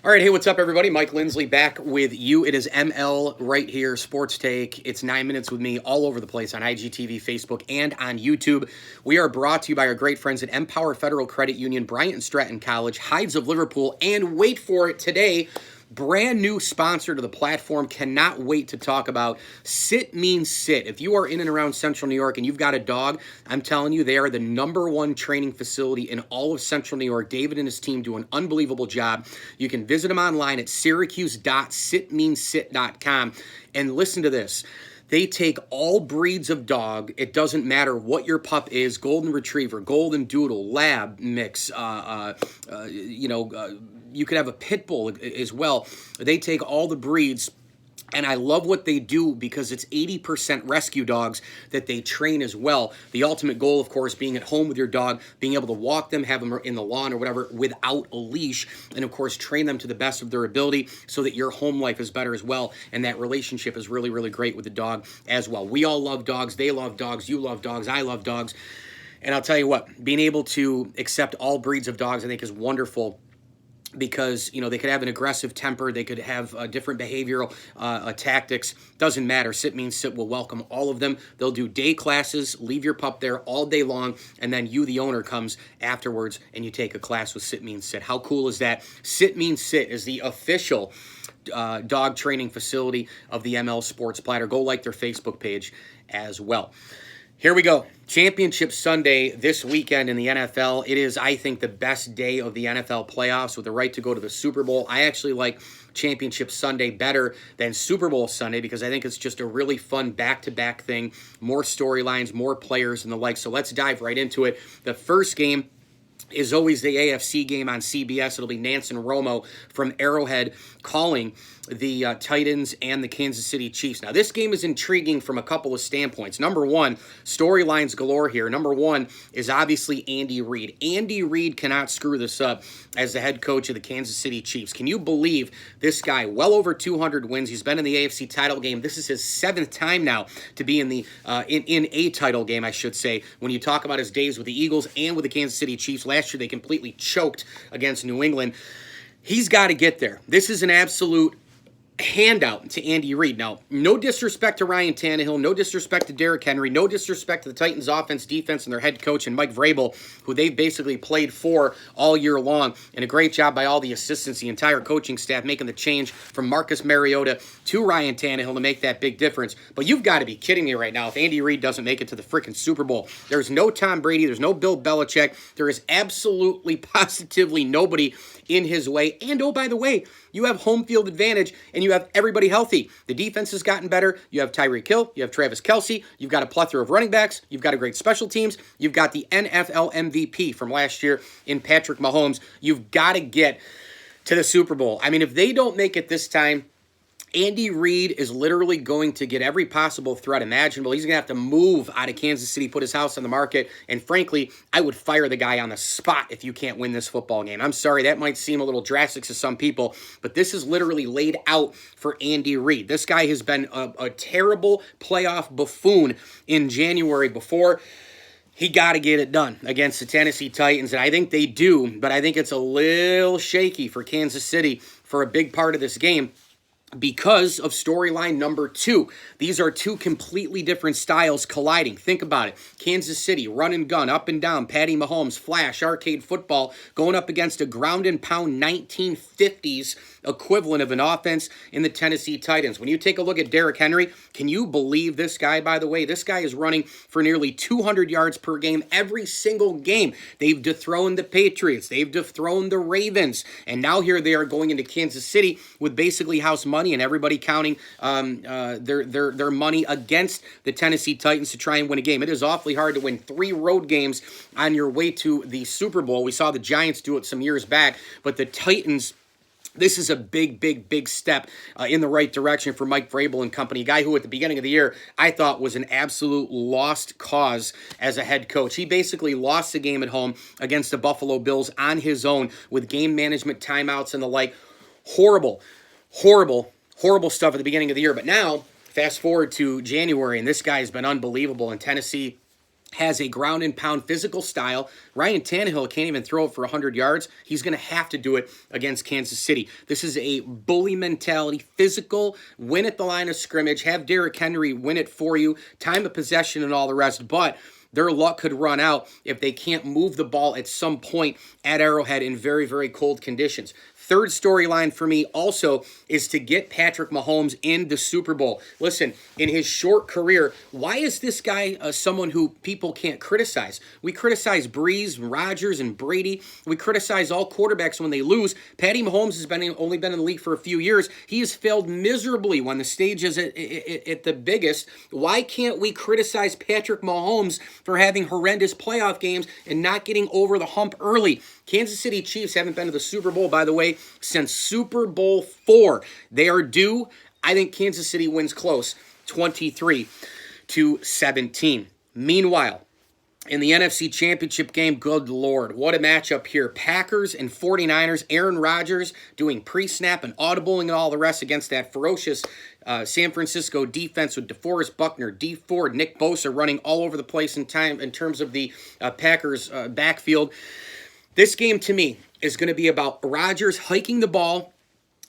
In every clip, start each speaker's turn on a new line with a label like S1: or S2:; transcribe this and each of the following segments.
S1: All right, hey, what's up, everybody? Mike Lindsley back with you. It is ML right here, Sports Take. It's 9 minutes with me all over the place on IGTV, Facebook, and on YouTube. We are brought to you by our great friends at Empower Federal Credit Union, Bryant and Stratton College, Hides of Liverpool, and wait for it today, brand new sponsor to the platform. Cannot wait to talk about Sit Means Sit. If you are in and around Central New York and you've got a dog, I'm telling you, they are the #1 training facility in all of Central New York. David and his team do an unbelievable job. You can visit them online at syracuse.sitmeansit.com and listen to this. They take all breeds of dog. It doesn't matter what your pup is: golden retriever, golden doodle, lab mix, you could have a pit bull as well. They take all the breeds. And I love what they do because it's 80% rescue dogs that they train as well. The ultimate goal, of course, being at home with your dog, being able to walk them, have them in the lawn or whatever without a leash, and of course, train them to the best of their ability so that your home life is better as well. And that relationship is really, really great with the dog as well. We all love dogs. They love dogs. You love dogs. I love dogs. And I'll tell you what, being able to accept all breeds of dogs, I think, is wonderful, because they could have an aggressive temper, they could have different behavioral tactics. Doesn't matter. Sit Means Sit will welcome all of them. They'll do day classes, leave your pup there all day long, and then you, the owner, comes afterwards and you take a class with Sit Means Sit. How cool is that? Sit Means Sit is the official dog training facility of the ML Sports Platter. Go like their Facebook page as well. Here we go. Championship Sunday this weekend in the NFL. It is, I think, the best day of the NFL playoffs with the right to go to the Super Bowl. I actually like Championship Sunday better than Super Bowl Sunday because I think it's just a really fun back-to-back thing. More storylines, more players, and the like. So let's dive right into it. The first game is always the AFC game on CBS. It'll be Nance and Romo from Arrowhead calling the Titans and the Kansas City Chiefs. Now, this game is intriguing from a couple of standpoints. Number one, storylines galore here. Number one is obviously Andy Reid. Andy Reid cannot screw this up as the head coach of the Kansas City Chiefs. Can you believe this guy? Well over 200 wins. He's been in the AFC title game. This is his 7th time now to be in the in a title game, I should say. When you talk about his days with the Eagles and with the Kansas City Chiefs, last year they completely choked against New England. He's got to get there. This is an absolute handout to Andy Reid. Now, no disrespect to Ryan Tannehill, no disrespect to Derrick Henry, no disrespect to the Titans offense, defense, and their head coach and Mike Vrabel, who they've basically played for all year long. And a great job by all the assistants, the entire coaching staff, making the change from Marcus Mariota to Ryan Tannehill to make that big difference. But you've got to be kidding me right now if Andy Reid doesn't make it to the freaking Super Bowl. There's no Tom Brady, there's no Bill Belichick, there is absolutely, positively nobody in his way. And oh, by the way, you have home field advantage and you have everybody healthy. The defense has gotten better. You have Tyreek Hill, you have Travis Kelce, you've got a plethora of running backs, you've got a great special teams, you've got the NFL MVP from last year in Patrick Mahomes. You've got to get to the Super Bowl. I mean, if they don't make it this time, Andy Reid is literally going to get every possible threat imaginable. He's going to have to move out of Kansas City, put his house on the market, and frankly, I would fire the guy on the spot if you can't win this football game. I'm sorry, that might seem a little drastic to some people, but this is literally laid out for Andy Reid. This guy has been a terrible playoff buffoon in January before. He got to get it done against the Tennessee Titans, and I think they do, but I think it's a little shaky for Kansas City for a big part of this game, because of storyline number 2. These are two completely different styles colliding. Think about it. Kansas City, run and gun, up and down, Patty Mahomes, flash, arcade football, going up against a ground and pound 1950s equivalent of an offense in the Tennessee Titans. When you take a look at Derrick Henry, can you believe this guy, by the way? This guy is running for nearly 200 yards per game every single game. They've dethroned the Patriots. They've dethroned the Ravens. And now here they are going into Kansas City with basically house money and everybody counting their money against the Tennessee Titans to try and win a game. It is awfully hard to win 3 road games on your way to the Super Bowl. We saw the Giants do it some years back, but the Titans, this is a big, big, big step in the right direction for Mike Vrabel and company, a guy who at the beginning of the year I thought was an absolute lost cause as a head coach. He basically lost the game at home against the Buffalo Bills on his own with game management, timeouts, and the like. Horrible stuff at the beginning of the year. But now, fast forward to January, and this guy has been unbelievable in Tennessee. has a ground and pound physical style. Ryan Tannehill can't even throw it for 100 yards. He's going to have to do it against Kansas City. This is a bully mentality, physical, win at the line of scrimmage, have Derrick Henry win it for you, time of possession and all the rest. But their luck could run out if they can't move the ball at some point at Arrowhead in very, very cold conditions. Third storyline for me also is to get Patrick Mahomes in the Super Bowl. Listen, in his short career, why is this guy someone who people can't criticize? We criticize Breeze, Rodgers, and Brady. We criticize all quarterbacks when they lose. Patty Mahomes has only been in the league for a few years. He has failed miserably when the stage is at the biggest. Why can't we criticize Patrick Mahomes for having horrendous playoff games and not getting over the hump early? Kansas City Chiefs haven't been to the Super Bowl, by the way, since Super Bowl IV. They are due. I think Kansas City wins close, 23-17. Meanwhile, in the NFC Championship game, good Lord, what a matchup here. Packers and 49ers, Aaron Rodgers doing pre-snap and audibling and all the rest against that ferocious San Francisco defense with DeForest Buckner, Dee Ford, Nick Bosa running all over the place in terms of the Packers backfield. This game, to me, is going to be about Rodgers hiking the ball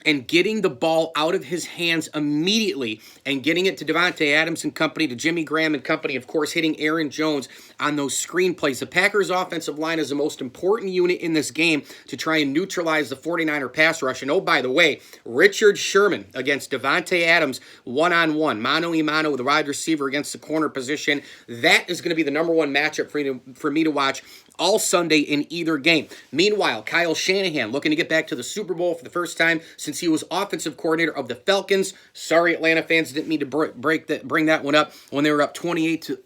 S1: and getting the ball out of his hands immediately and getting it to Davante Adams and company, to Jimmy Graham and company, of course, hitting Aaron Jones on those screen plays. The Packers' offensive line is the most important unit in this game to try and neutralize the 49er pass rush. And oh, by the way, Richard Sherman against Davante Adams, one-on-one, mano-a-mano with the wide receiver against the corner position. That is going to be the number one matchup for me to watch all Sunday in either game. Meanwhile, Kyle Shanahan looking to get back to the Super Bowl for the first time since he was offensive coordinator of the Falcons. Sorry, Atlanta fans, didn't mean to bring that one up when they were up 28-3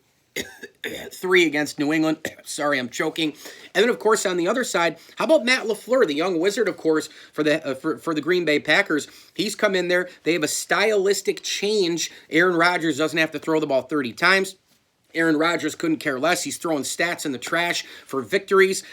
S1: against New England. Sorry, I'm choking. And then, of course, on the other side, how about Matt LaFleur, the young wizard, of course, for the Green Bay Packers? He's come in there. They have a stylistic change. Aaron Rodgers doesn't have to throw the ball 30 times. Aaron Rodgers couldn't care less. He's throwing stats in the trash for victories.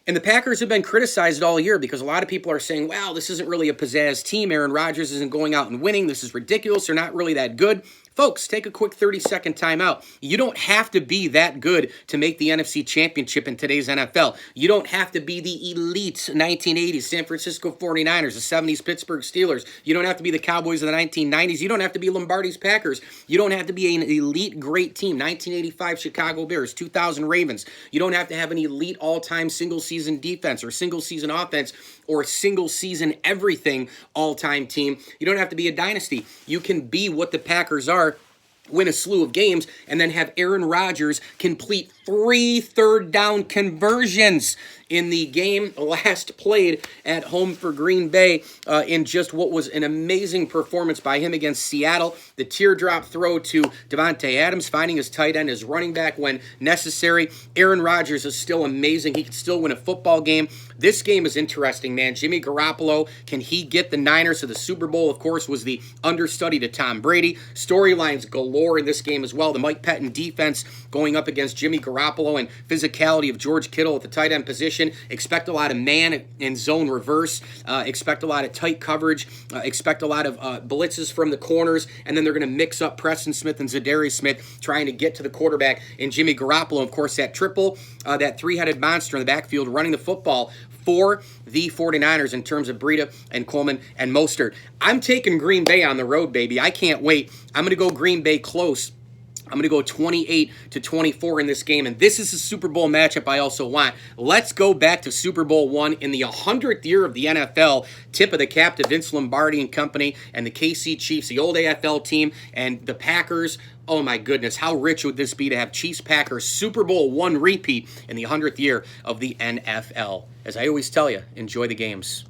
S1: And the Packers have been criticized all year because a lot of people are saying, wow, this isn't really a pizzazz team. Aaron Rodgers isn't going out and winning. This is ridiculous. They're not really that good. Folks, take a quick 30-second timeout. You don't have to be that good to make the NFC Championship in today's NFL. You don't have to be the elite 1980s San Francisco 49ers, the 70s Pittsburgh Steelers. You don't have to be the Cowboys of the 1990s. You don't have to be Lombardi's Packers. You don't have to be an elite great team, 1985 Chicago Bears, 2000 Ravens. You don't have to have an elite all-time single-season defense or single-season offense or single-season everything all-time team. You don't have to be a dynasty. You can be what the Packers are, win a slew of games, and then have Aaron Rodgers complete 3 third-down conversions in the game last played at home for Green Bay in just what was an amazing performance by him against Seattle. The teardrop throw to Davante Adams, finding his tight end, his running back when necessary. Aaron Rodgers is still amazing. He can still win a football game. This game is interesting, man. Jimmy Garoppolo, can he get the Niners to the Super Bowl? Of course, was the understudy to Tom Brady. Storylines galore in this game as well. The Mike Pettin defense going up against Jimmy Garoppolo and physicality of George Kittle at the tight end position. Expect a lot of man and zone reverse. Expect a lot of tight coverage. Expect a lot of blitzes from the corners. And then they're going to mix up Preston Smith and Zadarius Smith trying to get to the quarterback in Jimmy Garoppolo. Of course, that triple, that three-headed monster in the backfield running the football for the 49ers in terms of Breida and Coleman and Mostert. I'm taking Green Bay on the road, baby. I can't wait. I'm going to go Green Bay close. I'm going to go 28-24 in this game, and this is a Super Bowl matchup I also want. Let's go back to Super Bowl I in the 100th year of the NFL. Tip of the cap to Vince Lombardi and company and the KC Chiefs, the old AFL team, and the Packers. Oh my goodness, how rich would this be to have Chiefs-Packers Super Bowl I repeat in the 100th year of the NFL? As I always tell you, enjoy the games.